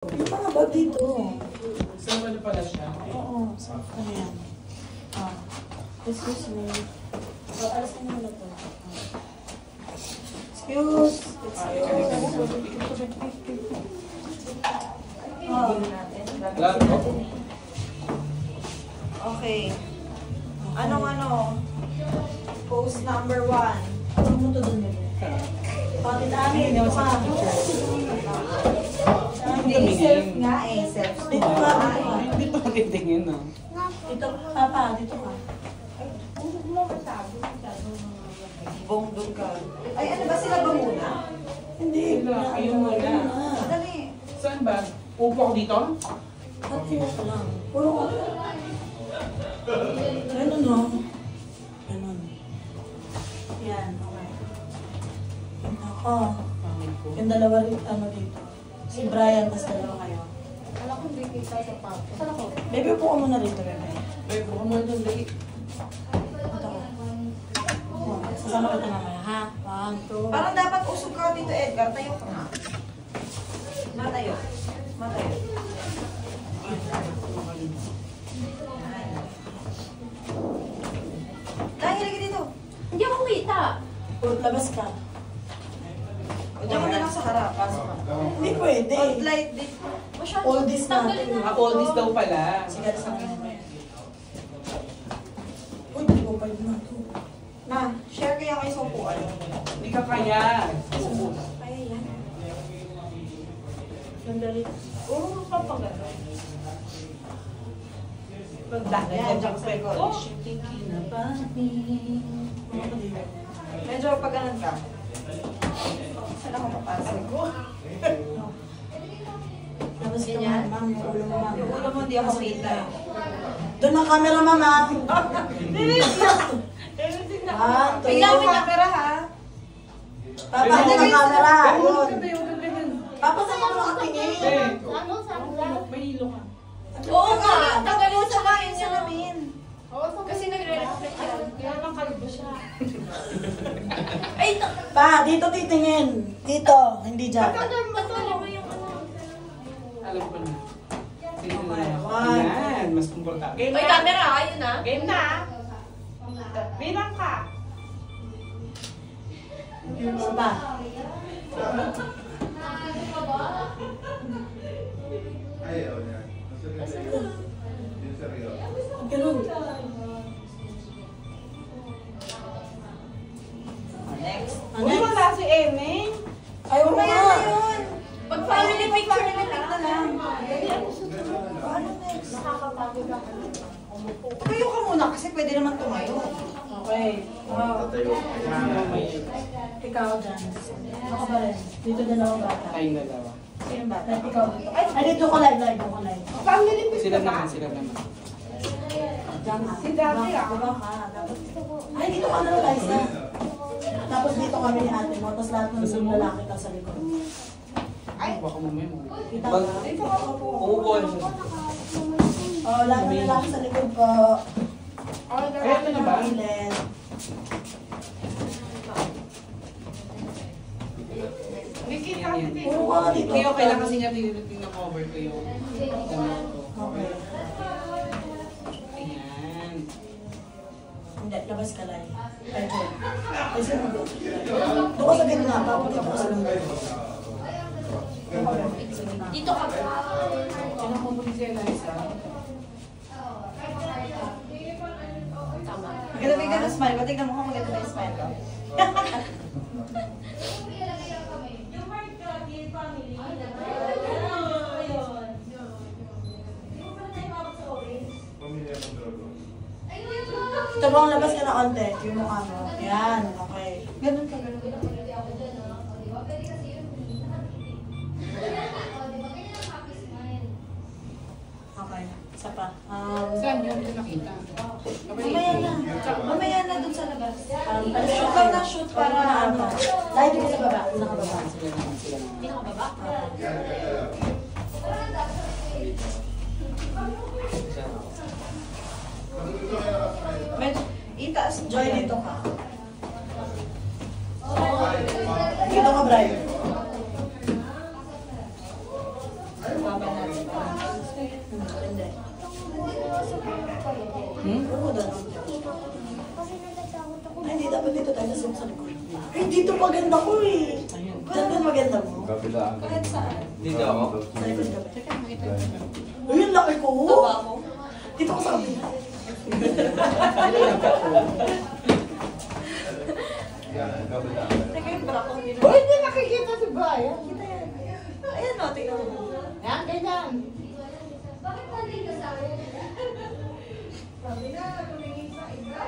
Yung mga bag dito. Saan na pala siya? Oo, ano yan? Excuse me. Alas na naman ito. Excuse. Okay. Anong post number 1. Ano mo ito doon nila? Pati namin, ito ka. Hindi, self nga eh. Self. Dito ka. Hindi pa titingin, no? Dito, Papa, dito ka. Bongdong ka. Ay, ano ba sila ba muna? Hindi. Ayun muna. Madali. Saan ba? Upo ako dito? Pati ka lang. Puro ka. Ganun, no? Ganun. Yan, okay. Ako. Yung dalawa rin, ano dito. Si Brian, tas dalawa kayo. Alam ko hindi kita sa papo. Saan ako? Baby, upo ka muna rito, bebe. Babe, buka mo doon, dali. Ito ka. Sasama kita mamaya, ha? 1, 2. Parang dapat usog ka dito, Edgar. Tayo ka nga. Matayo. Matayo. Dahil lagi dito. Hindi ako kita. Labas ka. O, diyan mo na lang sa harap. Pasok ka. Hindi pwede. Light dito. All this natin. All this daw pala. Sige, sa akin mo yan. Uy, hindi ko pa yun na ito. Ma, share kaya kayo sa upuan. Hindi ka kaya. Kaya yan. Sandali. Oo, papagano. Pagdahil Yan, diyan sa likod. Medyo pag ganun ka. Saan ako papasok? Labas ka man, ma'am. Yung ulo mo, ma'am. Yung ulo mo, hindi ako kita. Doon ang camera, ma'am. Bigyan mo yung camera, ha? Papa, doon ang camera. Ganun Yun. ka tayo, ganun. Papa, saan mo nakatingin? Ano? Saan ba? May hilo ka. Oo nga, tagalin sa kain sa namin. Kasi nagre-reflect yan. Kaya lang kalbo siya. Pa, dito titingin. Dito, hindi dyan. Patuloy mo yung ano. Alam ko na. Dito na. One. Yan, mas komportable. Game May na. camera, ayun na. Game na. Bilang ka. Isa pa. Ayaw niya. Ganun. Next. Uy, wala si Emeng. Ayaw mo Mamaya nga. na yun. Pag family picture Family pic na lang. Ano next? nakakapagod ako. Tumayo ka muna kasi pwede naman tumayo. Okay. Tatayo. Ikaw dyan. Ako ba rin? Dito dalawang bata. Tayong dalawa. Sino ba? Ikaw dito. Ay, dito ko live. Dito ko live. Family pic Sila na ba? naman, sila naman. Diyan ka. Si Daddy, ah. Diba ka? Tapos, ay, dito ka na Liza. Tapos dito kami ni ate mo. Tapos lahat ng lalaki ka sa likod. Ay, baka mamaya mo. Kita ka? Dito ka po. Uupuan siya. Oh, lahat ng lalaki sa likod ko. Ay, ito na ba? Ilan. Puro ka nga dito. Hindi, okay lang kasi niya tina-cover ko yung damit ko. Okay. Ayan. Hindi, labas ka lang. Ay, Jen. Ay, sino ba? Doon ka sa gitna. Papunta ko sa lumbar. Dito ka. Ano ko si Eliza? Tama. Maganda na smile ko. Tignan mo kung maganda na yung smile ko. Pamilya mo talaga. Tabang labas ka na konti. Yung mukha mo. Yan, okay. Ganun ka, ganun ka. Okay. Isa pa. Saan yun ko nakita? Mamaya na. Mamaya na dun sa labas. Shoot lang na shoot para ano. Dahil dito sa baba. Nakababa. Sila naman, sila naman. Hindi ka baba. Yan, kaya. Medyo, itaas mo. Joy, dito ka. Dito ka, Brian. Hindi. Oo, doon. Ay, hindi dapat dito tayo sa likod. Ay, dito maganda ko eh. Saan ba maganda mo? Kabilaan. Kahit saan. Dito ako. Sa likod ka ba? Uy, ang laki ko. Baba mo. Dito ko sa kabila. Yan, kabilaan. Teka yung bra ko. Uy, hindi nakikita si Brian. Kita yan. Ayan o, tingnan mo. Yan, ganyan.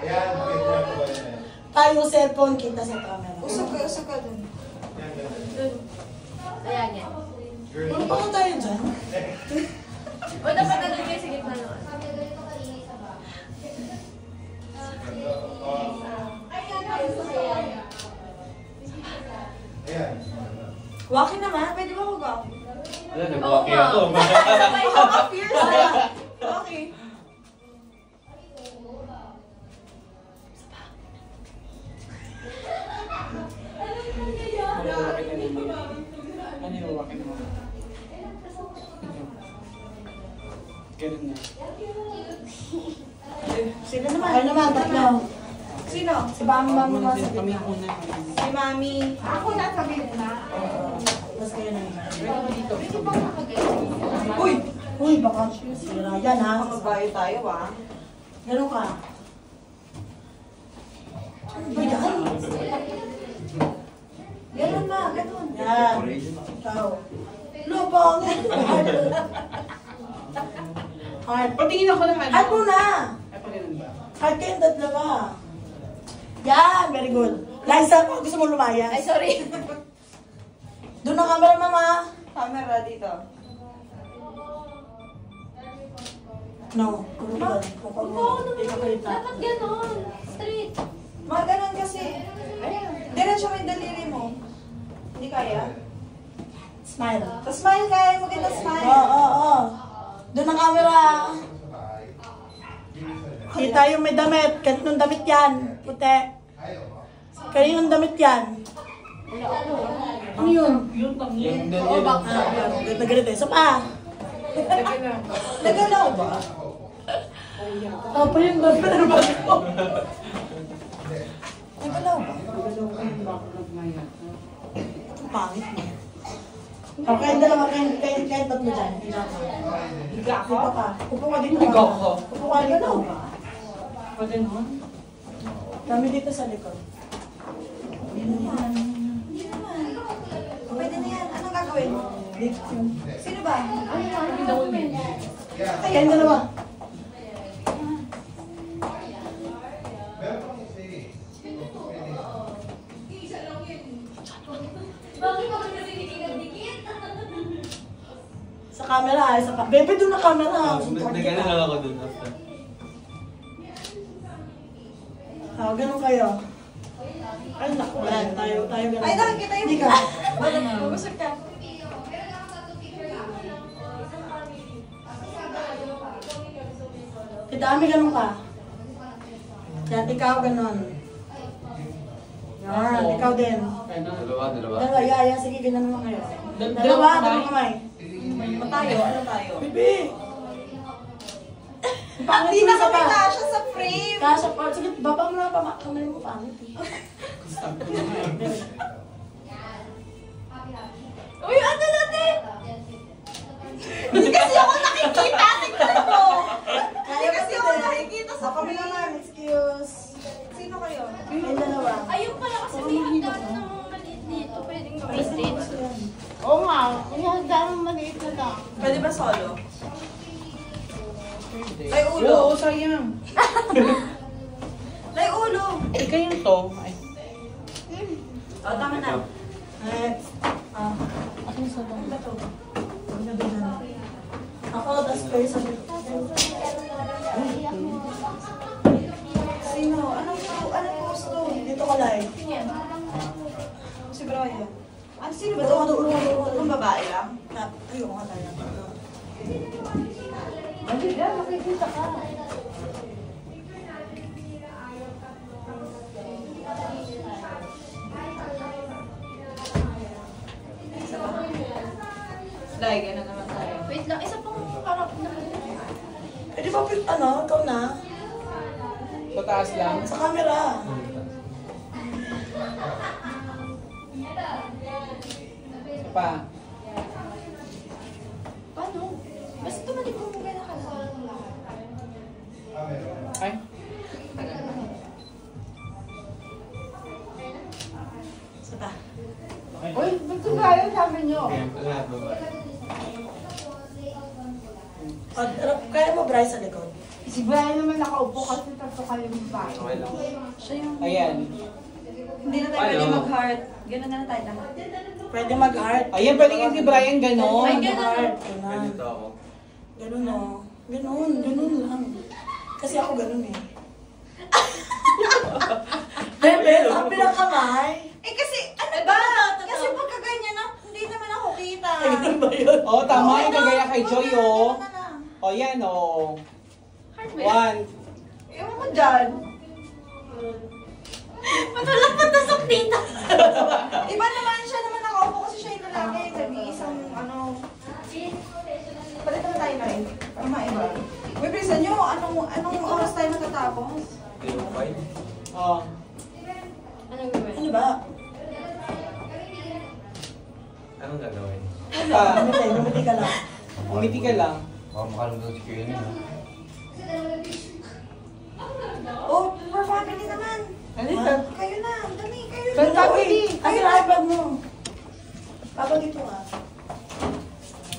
Yan, makita ko ba yan? Tayo cellphone, kita sa camera. Usok ka dun. Yan, ganun. Ayan, yan. Girl. Ano pa tayo dyan? O, dapat na kayo sa gitna naman. Ayan. Waki naman. Pwede ba huwag ako? Wala, nag-walkie ako. Sabay ako ka-fierce. Okay. Ano yung walkie mo? Ganun na. Sino naman? Ano naman, tatlo. Sino? Si Mami mo sa Kami gitna. muna. Si Mami. Ako nasa gitna. Tapos kayo na naman. Pwede bang nakagaya? Uy! Uy, baka sira yan ha. Makabayo tayo ah. Ganun ka. Ano ba yan? Ganun ma, ganun. Yan. Ikaw. Lubang. Heart. Patingin ako ng ano. Heart muna. Ay, pa ganun ba? Heart kayong tatlo ba? Yan, very good. Liza, kung gusto mo lumaya. Ay, sorry. Doon ang camera, mama. Camera dito. No. Kurugan. Hindi ka kalita. Dapat ganon. Straight. Ma, ganun kasi. Diretso mo yung daliri mo. Hindi kaya? Smile. Tapos smile kaya, maganda smile. Oo. Doon ang camera. Kita yung may damit. Kaninong damit yan? Puti. Kaninong damit yan? Ano yun? Yung dalawa. Ganito, ganito. Isa pa. Nagalaw ba? Apa yung damit na ba? Nagalaw ba? Pangit mo. Okay, dalawa kayo tatlo dyan. Higa ako? Higa ka. Upo ka dito. Higa ako. Upo ka dito. Pa ganun? Kami dito sa likod. Hindi naman. Pwede na yan. Anong gagawin? Dito yun. Sino ba? Kayong dalawa. Sa camera, isa pa. Bebe, doon na camera. Nagano lang ako dun after. Ganun kayo. Ay, naku. Yan, tayo ganun. Ay, nakikita yung... Hindi ka. Bubusog ka. Dami ganun ka. Yan, ikaw ganun. Yan, ikaw din. Dalawa. Dalawa, yeah, sige, ganun naman kayo. Dalawa Dalawa kamay. Matayo, ano tayo? Bibi! Pangit Hindi mo na isa kami pa. kasha sa frame. Kasha pa. Sige, baba mo na pa. Kamay mo pangit eh. Uy, ano natin? Hindi kasi ako nakikita. Tignan mo. Hindi kasi ako nakikita sa Kami frame. naman, excuse. Sino kayo? Ay, dalawa. Ayun pala kasi may hagdan ng maliit dito. Pwedeng straight. Oo nga, kung hagdan ng maliit na lang. Pwede ba solo? Lay Oo, ulo. sayang. Lay ulo. Ikaw yung to. Ay. O, tama na. Next. Ano sa bang? Ano to? Ano ba yan? Ako, tas kayo sa Sino? Anong gusto? dito ka live. Si Brian. Ano sino ba Bato ka to? doon. Kung babae lang? Ayoko nga tayo. Halika, makikita ka. Dahil, gano'n naman tayo. Wait lang. Isa pang harap na. Pwede ba, ikaw na? Sa taas lang. Sa camera. Pa. Paano? Basta tumalik mo muna ka lang. Ay. Isa pa. Uy, ba't yung gaya sabi niyo? Lahat babae. Kaya mo, Bryce, sa likod. Si Brian naman nakaupo kasi tatlo kayo yung bahay. Okay lang. Siya yung... Ayan. Hindi na tayo pwede mag-heart. Ganun na lang tayo lahat. Pwede mag-heart. Ayan, pwede nga si Brian ganon. Ay, Mag-heart. Ganito ako. Ganun o. Ganun lang. Kasi ako ganun eh. Bebe, sabi ng kamay. Eh kasi, ano ba? Kasi pagka ganyan na, hindi naman ako kita. Ganun ba yun? Oh, tama yung kagaya kay Joy, oh. Ganun na lang. O yan, oh. Heart ba yan? 1. Ewan ko dyan. Matulang patusok dito. Iba naman siya naman nakaupo kasi siya yung lalaki. Nag-iisang ano. Palit naman tayo na rin. Para maiba. Uy, bilisan nyo. Anong oras tayo matatapos? 05. Oh. Ano ba? Anong gagawin? Pa. Bumiti ka lang. Umiti ka lang. Baka makalimutan si Kuya niyo. Oh, for family naman. Ano Kayo na. Dali, kayo na. Ba't family? Ay, iPad mo. Papa dito ka.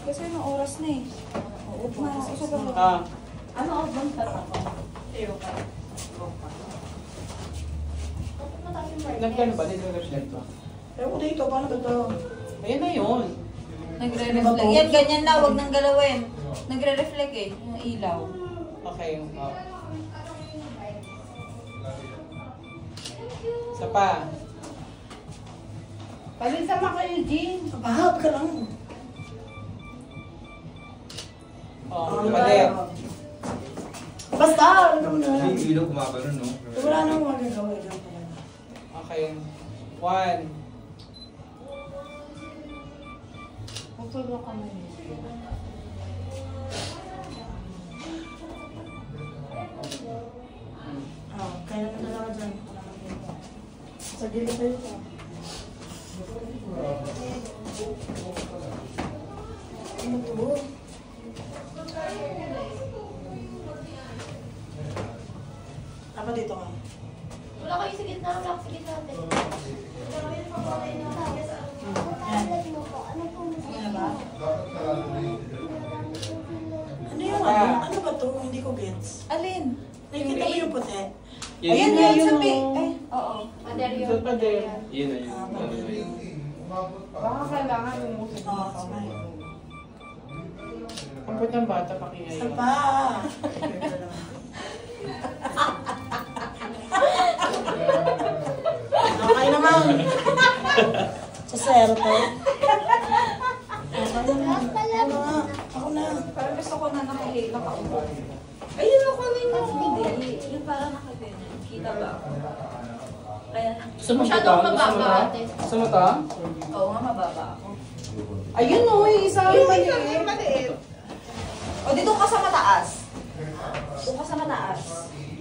Kasi anong oras na eh. Oo, Usap ako. Ah. Ano ang bang tatapos? Nagkano ba? Nagre-reflect ba? Ewan ko dito, paano ba ito? Ayan na yun. Nagre-reflect. Yan, ganyan na. Huwag nang galawin. Nagre-reflect eh. Yung ilaw. Okay. Oh. Isa pa. Palisan mo kayo, Jean. Bahab ka lang. Oh, palit. Basta, ano mo na. Yung ilaw gumagano, no? Wala nang magagawa dyan pala. Okay. 1. Magtulong kami. Kaya naman dalawa dyan. Sa gilid tayo ito. Ano to? Apa dito ka? Wala kayo sa gitna, wala sa gitna. Ano ba? Ano yung ano? Ano ba to? Hindi ko gets. Alin? Nakikita mo yung puti? Ayan Yun, yun, yun, sabi. oh. Ay, oo. Maderyo. Sa pader. Yun na yun. Ano na yun? Baka kailangan yung musik. Oo, sige. Ang puti ng bata, Isa pakinggan. pa. Okay naman. Sa zero to. Okay naman. Ako na. Ako na. Pero gusto ko na nakaupo. Ayun ako nino. Hindi. Yung parang nakaganyan. Kita ba ako? Kaya, Gusto mo masyado ito? akong Gusto mo mababa ito? ate. Gusto mo ito? Oo nga, mababa ako. Ayun o, yung isang Yung maliit. O, dito ka sa mataas. Doon ka sa mataas.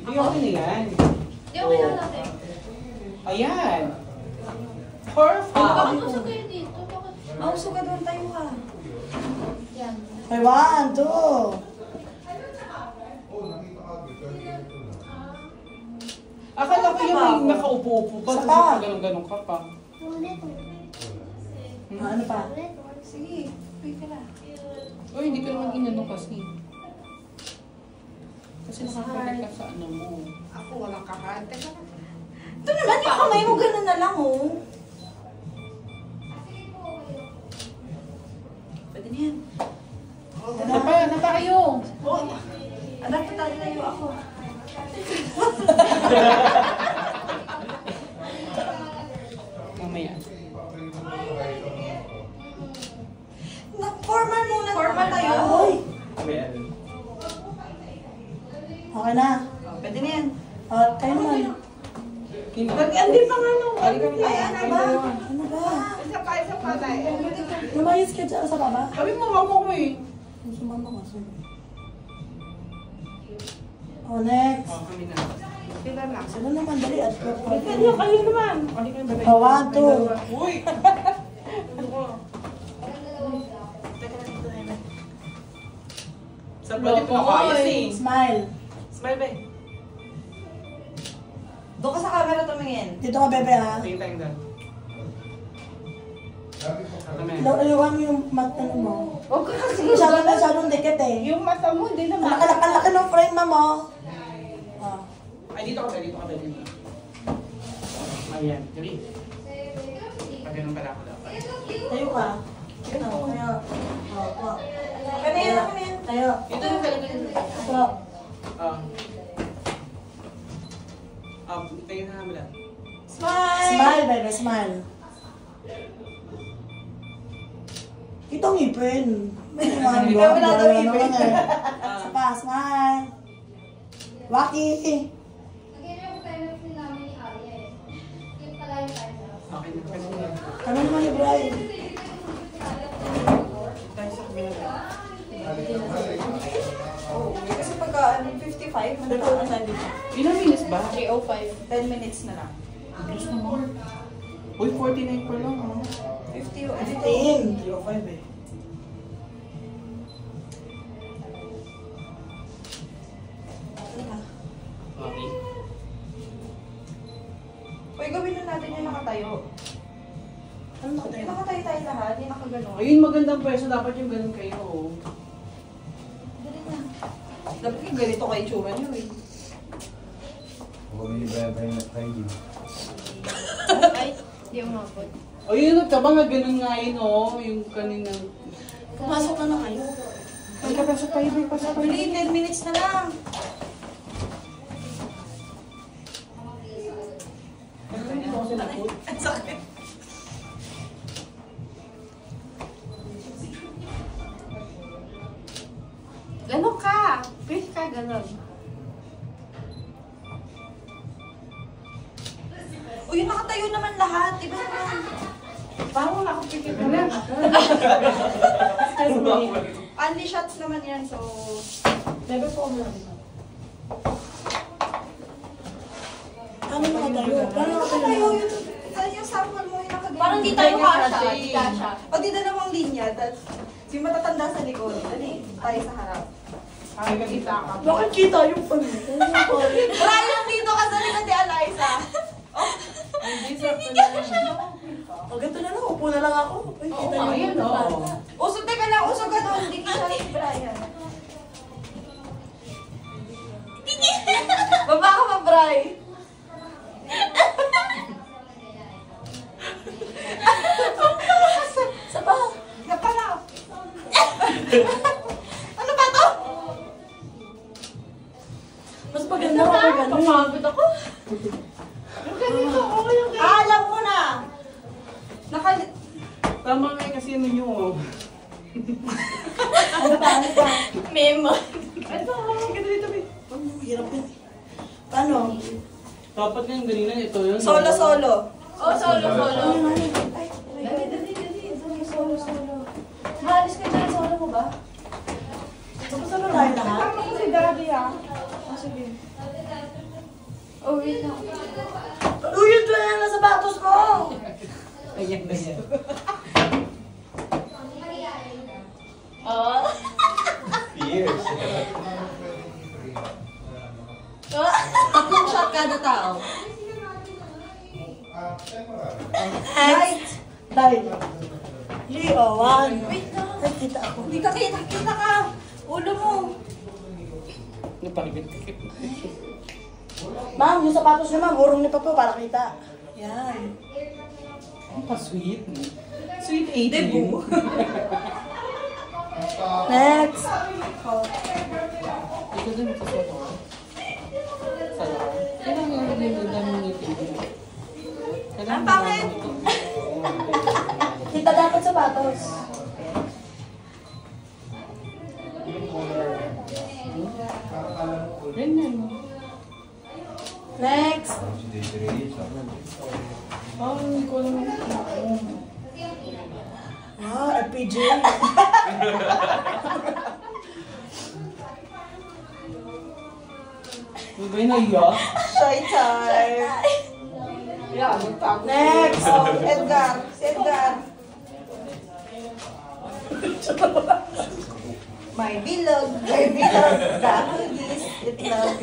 Hindi okay na yan. Hindi okay lang natin. Ayan. Perfect. Bakit usap kayo dito? Bakit? Mauso ka doon, tayo ka. Yan. May 1, 2. Akala ko yung nakaupo-upo pa. Isa Tapos pa. ganun-ganun ka pa. Ano pa? Sige, wait ka lang. Uy, hindi ka naman inano kasi. Kasi nakakabit ka sa ano mo. Ako walang kakante ka. Ito naman yung kamay mo, ganun na lang, oh. Pwede na yan. Na tayo. Oh, anak, tayo ako. Mamaya. Formal muna. Formal tayo. Hoy. Ayan. Okay na. Oh, pwede na yan. Kayo naman. Hindi pa nga no. Ay, ano ba? Ano ba? Isa pa, tayo. Lumayas ka dyan sa baba. Sabi mo, wag mo ko eh. Ano kasi? Oh, next. Oh, kami na. Kailan lang? Sino naman? Dali at Kayo naman. Oh, 1, 2. Uy! Sa pwede ko nakayos eh. Smile. Smile ba eh? Doon ka sa camera tumingin. Dito ka, bebe, ha? Tingin tayong doon. Kami. Iwan mo yung mata mo. Huwag ka kasi. Masyadong dikit eh. Yung mata mo, hindi naman. Ang laki ng frame mo. Oh. Ay, dito ka ba? Dito ka ba? Dito. Ayan, Juri. Pag ganun pala ako dapat. Tayo ka. Yun o, tayo. Oh, po. Kanina, kanina. Tayo. Dito yung pala ganun. Po. Tingin na namin lang. Smile! Smile, bebe, smile. Ito ang ipin. Ikaw wala daw ipin. Isa pa, smile. Waki. Okay na. Kasi na. Ano naman ni Brian? Tayo sa kabila. Kasi pagka 55, nandito na tayo dito. Ilang minutes ba? 3:05. 10 minutes na lang. Bilis naman. Uy, 49 pa lang ha. 50 o 15. 3:05 eh. Okay. Uy, gawin na natin yung nakatayo. Ano na Yung tayo? nakatayo tayo lahat, yung nakagano'n. Ayun, magandang pwesto. Dapat yung ganun kayo. Oh. Dali na. Dapat yung ganito kayo itsura niyo eh. Huwag mo Brian at Heidi. Ay, hindi umabot. O yun, taba nga ganun nga yun, oh. Yung kaninang... Pumasok na na kayo. Ay, kapasok tayo, may pasok tayo. Huli, 10 minutes na lang. Ang sakit. Ganon ka. Fish ka, ganon. Uy, yung nakatayo naman lahat. Iba naman. Parang ako pikit na lang. Only shots naman yan, so... Bebe po mo lang. Ano na tayo? Paano na Nakatayo tayo? yun. Saan yung sample mo yung nakagano'n? Parang di tayo kasha. Di kasha. O, di dalawang linya. Tapos, yung matatanda sa likod. Dali, tayo sa harap. Ay, ganita ka. Bakit kita yung pan mo? Brian, dito ka sa likod ni Eliza. Hindi, sakto na lang. O, ganito na lang. Upo na lang ako. Ay, Oo kita nga, niyo yun, yung oo. bata. Usog ka lang, usog ka doon. Hindi kita si Brian. Baba ka pa, Brian. Saba. Napanap. Ano ba to? Mas maganda ako pag ganun. Pumagod ako. Ganito, okay lang. Alam ko na. Tama nga kasi ano nyo, oh. Ano pa? Ano pa? Memo. Ito, sige dito, babe. Ang hirap yun. Paano? Dapat nga yung ganina, ito yun. Solo-solo. Oh, solo. Ay, dali. Solo. Maalis ka dyan, solo mo ba? Saan na tayo lahat? Tama ko si Daddy ah. Sige. Oh, wait na. Uy, yun na yan sa sapatos ko! Ayan na yan. Oh. Fierce. Tatlong shot kada tao. Next! Dahil. Leo, 1. Wait lang. Ay, kita ako. Hindi ka kita ka. Ulo mo. Napakibit. Ma'am, yung sapatos niya ma'am, urong niyo pa po para kita. Yan. Ang pa-sweet. Sweet 18. Debo. Next! Ito din sa soto. Sa loob. Kailangan nga yung dami ng TV. Ang pangit. Kita dapat sapatos. Ganyan. Next! Si Desiree, sabi. Hindi ko alam. Ah, RPG. Ano ba yung naiya? Shy time. Yeah, magtago. Next! Oh, Edgar. Si Edgar. My bilog. My bilog. Dahugis. Itlog.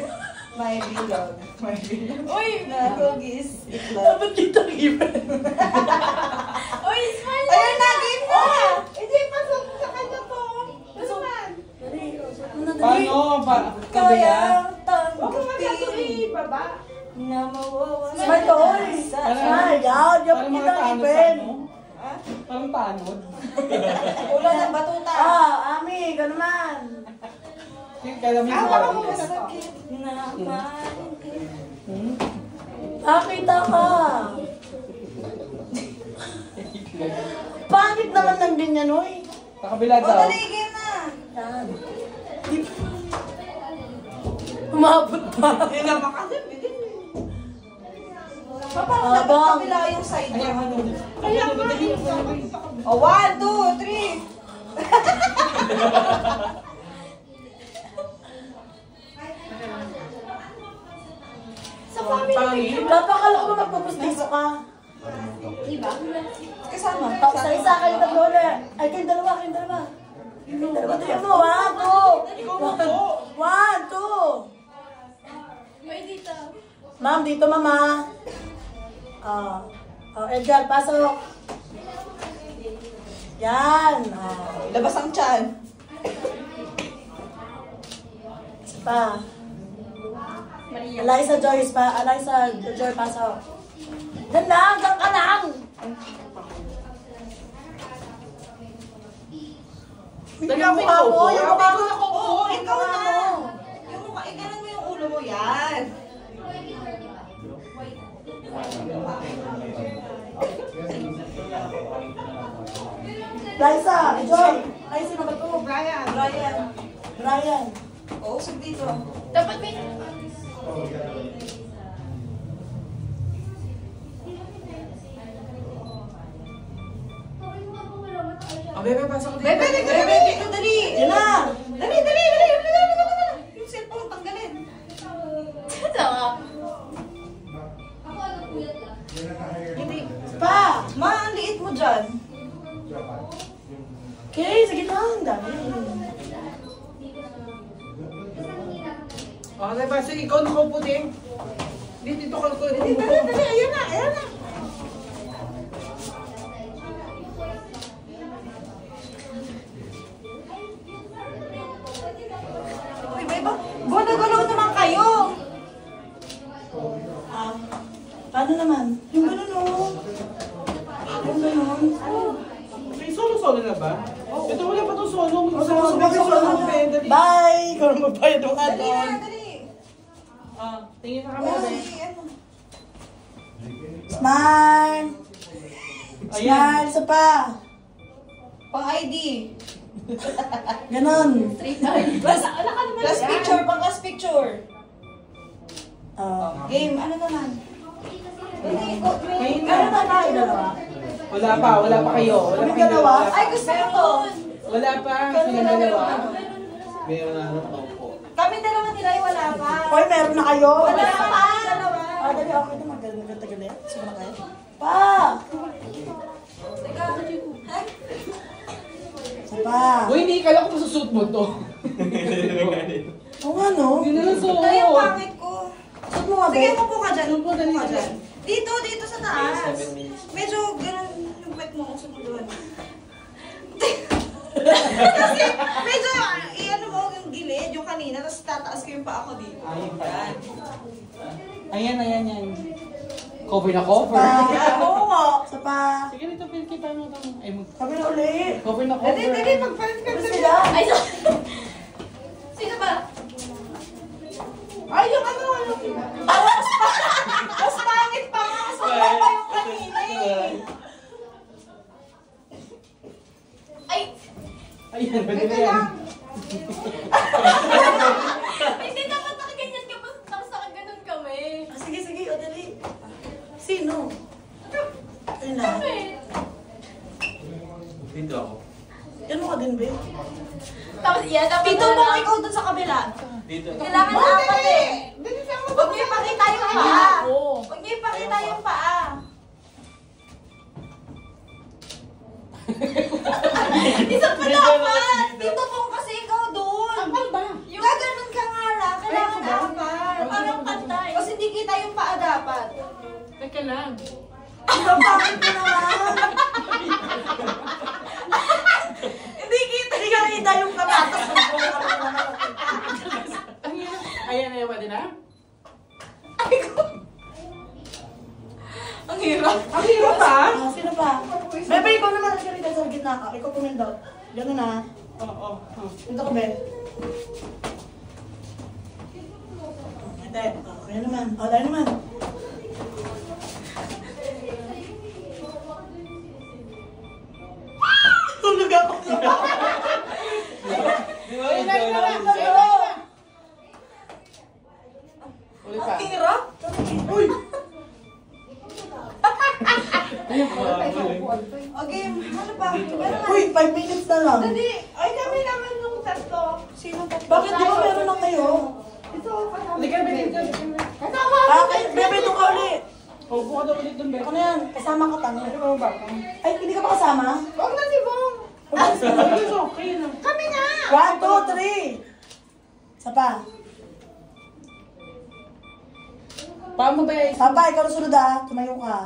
My bilog. My bilog. Uy! Dahugis. Itlog. Dapat kita given. Uy, smile na! Ayun na, game na! Hindi, pasok sa kanya to. Ano naman? Paano? Kaya Kabila? Huwag mo tanggapin baba. na mawawala. Smile ka, oy! Smile! Yan! Dapat Parang mga kita tanod sa given. ano? Parang tanod. Ulo ng batuta. Ami, ka naman. Kaya mo yung Wala body. mo masakit na maligid. Nakita ka. Pangit naman ng ganyan, oy. Sa kabila O, daw. dali, game na. Yan. Umabot pa. Hindi naman kasi, bigyan mo. Parang dapat Abang. kabila yung side Ay, mo. ano? Kaya nga, dali. O, 1, 2, 3. Sa family. Napakala ko magpupustiso ka. Diba? Kasama. Tapos sa isa kayo tatlo ulit. Ay, kayong dalawa, kayong dalawa. Kayong dalawa, tayo mo. 1, 2. 1, 2. May dito. Ma'am, dito mama. Edgar, pasok. Yan. Labas ang tiyan. Isa pa. Eliza Joyce pa. Eliza Joy, pasok. Diyan lang, diyan ka lang. Yung mukha mo, yung mukha mo. Oo, ikaw na. Yung mukha, ganun mo yung ulo mo, yan. Liza, Joy. Ay, sino ba to? Brian. Brian. Oo, usog dito. Dapat may... Oh, bebe, pasok dito. Bebe, dito, dali. Yan na. Dali, dali, dali. Yung cellphone, tanggalin. Hindi. Pa. Ma, ang liit mo dyan. Okay, sige lang. Dami. Oh, diba? So, ikaw nakaupo din. Dito ka ko. Dali, dali, dali. Ayan na, ayan na. Uy, iba. Gulo-gulo naman kayo. Paano naman? Yung ganun o. Yung ganun. May solo-solo na ba? Ito wala pa itong solo. Solo na. Bye! Ikaw na magbayad ng Dali add-on. na, dali. Tingin na kami. Oo, Bebe. dali, ano. Smile! Smile! Isa pa! Pang ID. Ganon. Plus picture, pang last picture. Ah. Game, ano naman? Ano na tayo dalawa? Wala pa kayo. Wala Kami pa kayo. dalawa? Ay, gusto ko to. Wala pa. Sila dalawa. Meron na ano po. Kami dalawa nila ay wala pa. Hoy, meron na kayo? Wala pa. Dalawa. Dali ako ito. Magtagal yan. Sige na kayo. Pa! Teka. Ay, Isa pa. Uy, hindi. Kala ko masusuot mo to. Oo nga no? Hindi na lang suot. ito yung pangit ko. Suot mo nga, Sige, babe. upo ka dyan. Upo dali, ka dali. dyan. Dito sa taas. Medyo ganun yung wet mo. Gusto mo doon. Kasi medyo i-ano mo yung gilid, yung kanina, tapos tataas ko yung paa ko dito. Ayan. Ayan. Cover na cover. Oo nga. Isa pa. Sige, dito kita mo. Ay, Kami na uli. cover na cover. Dali, mag-friends ka Ano dali. sila? Ay, so... Sino ba? Ay, yung ano. Mas pangit pa nga. Mas pangit pa yung kanina eh. Ay! Ayan, pwede na Ito yan. lang. Hindi dapat nakaganyan ka pa. Tapos nakaganon kami. Sige. O, dali. Sino? Ayun na. Dito ako. Yan mo ka din, babe. Tapos yan, dapat Pito mo ikaw dun sa kabila. Dito. Kailangan apat eh. Dali sa Huwag niyo ipakita yung paa. Huwag niyo ipakita yung paa. Isang pa dapat. Dito pong kasi ikaw doon. Ang ba? Gaganon ka nga lang. Kailangan apat. Parang pantay. Kasi hindi kita yung paa dapat. Teka lang. Ang bakit mo naman? Hindi kita yung kamatas. Ayan, ayan, pwede na? Ang hirap. Ang hirap ba? Sino pa? Bebe, ikaw naman ang sarita sa gitna ka. Ikaw pumindot. Gano'n na. Oo. Ito ko, Ben. Ate, kaya naman. Tayo naman. Tulog ako. Ayun na, ayun na. Ulit pa. Ang hirap. Uy! Okay, ano pa? Uy, 5 minutes na lang. Dali. Ay, kami naman nung tatlo. Sino tatlo? Bakit di ba meron lang kayo? Ito, kasama. Hindi ka, Bebe. Bakit? Bebe, ito ka ulit. Upo ka daw ulit dun, Bebe. Ano yan? Kasama ka tanga. Ano ba ba? Ay, hindi ka pa kasama? Huwag na si Bong. It's okay na. Kami na. 1, 2, 3. Isa pa. Paano ba yung Papa, ikaw na sunod ah. Tumayo ka.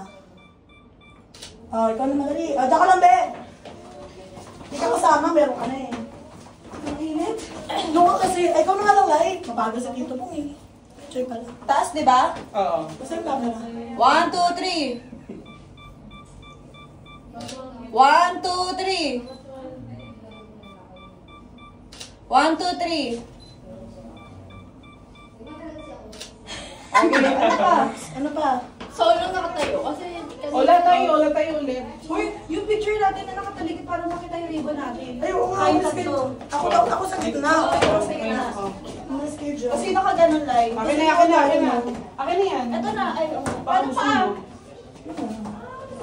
Oh, ikaw na madali. Oh, diyan ka lang, be. Hindi ka kasama, meron ka na eh. Ang init. Doon ka kasi, ay, ikaw na nga lang, like. Mabagal sa dito pong eh. Choy pala. Taas, di ba? Oo. Basta yung camera. 1, 2, 3. 1, 2, 3. 1, 2, 3. Ano pa? Ano pa? Solo nakatayo kasi Wala tayo ulit. Uy, yung picture natin na nakatalikid para makita yung ribbon natin. Ay, oo nga. Tayo mas tatlo. Ako sa gitna. Oo, ikaw sa gitna. Ang schedule. Kasi nakaganon live. Akin na, akin na, akin na. Akin na yan. Ito na, ay, paano pa?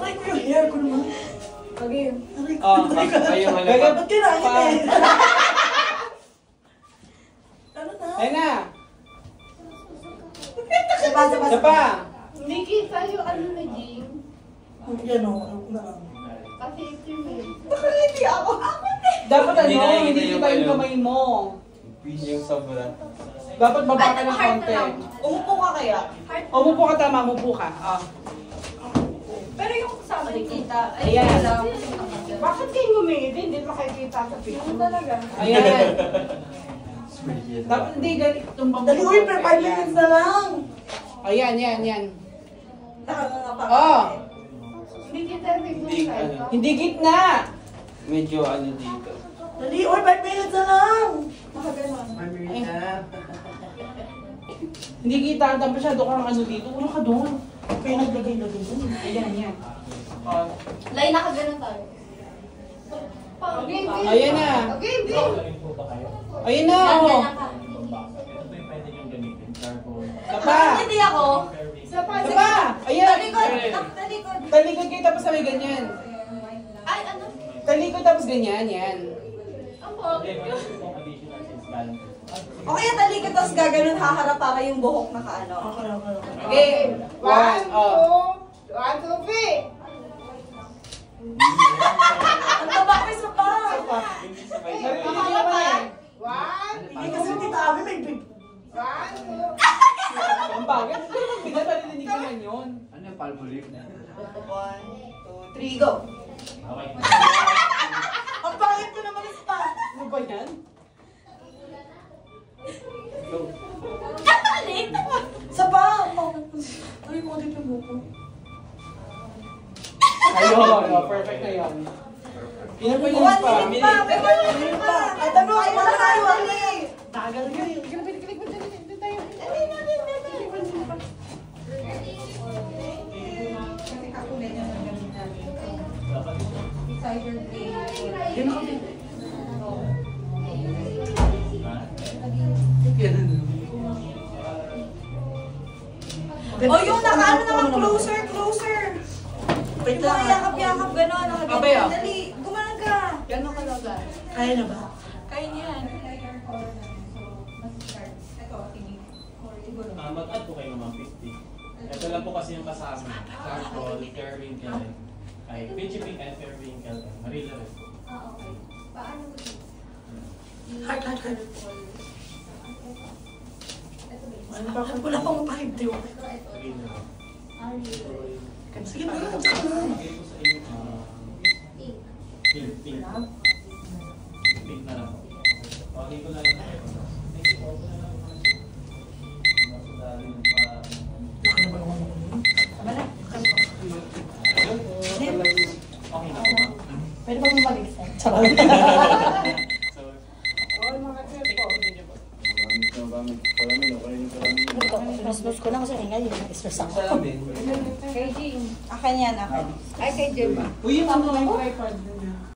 Ay, ko yung hair ko naman. Okay. Aray ko. Oh, kayo wala Gaga, pa. Ba't kinain eh? Ano na? Ayun na. Saba. Isa pa. hindi kita yung ano na Jing. Yan o. Ano na lang. Kasi ito yung Nakangiti ako. Dapat Hindi ano, nakikita hindi yung kita yung ano. kamay mo. Yung sobra. Dapat baba ka ng Heart na konti. lang. Umupo ka kaya? Umupo ka, tama, umupo ka. Ah. Pero yung sa akin kita, ay, Ayan. hindi lang. Bakit kayo ngumingiti? Hindi makikita sa picture. Ano talaga? Ayan. Dapat hindi ganit tumbang. Dali, uy, per 5 minutes na lang. Ayan, yan, yan. Nakanganga pa. Oh, Hindi kita yung Hindi, ano. hindi gitna. Medyo ano dito. Dali, uy, 5 minutes na lang. Nakaganon. Hindi kita, dapat masyado kang ano dito. Ulo ka doon. Kaya naglagay-lagay dun. Ayan, yan. Oh. Lay, nakaganon tayo. Game, Ayan na. game. Ayun na, Yan, oh. yan ka. Sapa. Hindi ako. Sapa, Sapa. Ayan. Talikod. Talikod. Talikod kayo tapos sabay ganyan. Ay, ano? Talikod tapos ganyan, yan. Ang pangit. O kaya talikod tapos gaganon haharap para yung buhok nakaano. Okay. Okay. One, oh. 1, 2, 3. Ang taba ko isa pa. Narinig niyo naman eh. 1, Hindi kasi tita Ami may big. 1, 2. Ang bagay. Hindi naman bigat, narinig naman yun. Ano yung palpulip na? 1, 2, 3, go. Ang pangit ko naman isa pa. Ano ba yan? Isa pa. Ay, mo dito yung buko. Ayun, oh, perfect na yun. Ilan pa yun 1 pa? minute pa. May 1 minute pa. Ay, tanong, Ay, wala tayo, tayo. dali. Tagal ka yun. Dali na, dali. Kasi kakunin niya ng gamin natin. Decider play. O yung naka-ano naman, closer. Wait Yung lang. mga yakap-yakap, gano'n. Abay, ah. Dali, gumanon ka. Gano'n ka lang. Kaya na ba? Kaya niyan. 50. Ito lang po kasi yung kasama. Charcoal, periwinkle, ay peachy pink and periwinkle, and marila red po. Ah, okay. Paano mo ito? Heart. Ito ba yun? Wala pang mapahid yun. Ito. Marila red. Ah, really? Sige mo yun. Lagay ko sa inyo, Pink. pink na lang po. Okay ko lang ito. Next po, ko na lang. Masudali ng pa. Okay na po ba? Pwede ba bumalik? Charot. So, Magamit na magamit. Palamin, okay yung palamin. Sinus ko lang kasi ingay yung stress ako. Kay Jing. Akin yan, akin. Ay, kay Jim. Uy, yung ano yung tripod na